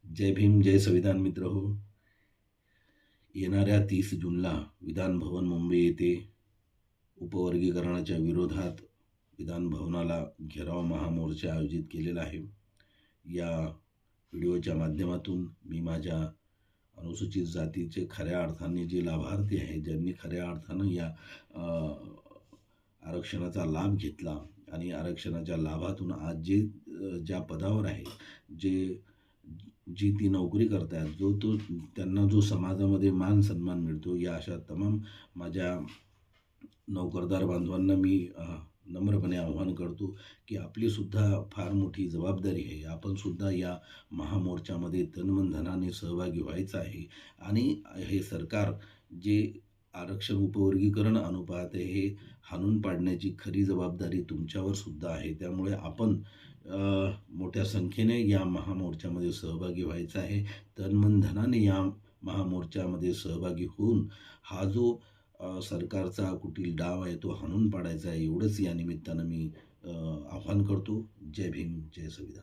जय भीम, जय संविधान मित्र हो. येणाऱ्या 30 जूनला विधान भवन मुंबई येथे उपवर्गीकरणाच्या विरोधात विधान भवनाला घेराव महामोर्चा आयोजित केलेला आहे. या व्हिडिओच्या माध्यमातून मी माझ्या अनुसूचित जातीचे खऱ्या अर्थाने जे लाभार्थी आहेत, ज्यांनी खऱ्या अर्थानं या आरक्षणाचा लाभ घेतला आणि आरक्षणाच्या लाभातून आज जे ज्या पदावर आहे, जी ती नोकरी करतात, त्यांना जो समाजामध्ये मान सन्मान मिळतो, या अशा तमाम माझ्या नोकरदार बांधवांना मी नम्रपणे आव्हान करतो की आपली सुद्धा फार मोठी जबाबदारी आहे. आपण सुद्धा या महामोर्चामध्ये तन धनाने सहभागी व्हायचं आहे आणि हे सरकार जे आरक्षण उपवर्गीकरण आणू पाहते, हे हाणून पाडण्याची खरी जबाबदारी तुमच्यावर सुद्धा आहे. त्यामुळे आपण मोठ्या संख्येने या महामोर्चामध्ये सहभागी व्हायचं आहे. तन धनाने या महामोर्चामध्ये सहभागी होऊन हा जो सरकारचा कुटील डाव आहे तो हाणून पाडायचा आहे, एवढंच या निमित्तानं मी आव्हान करतो. जय भीम, जय संविधान.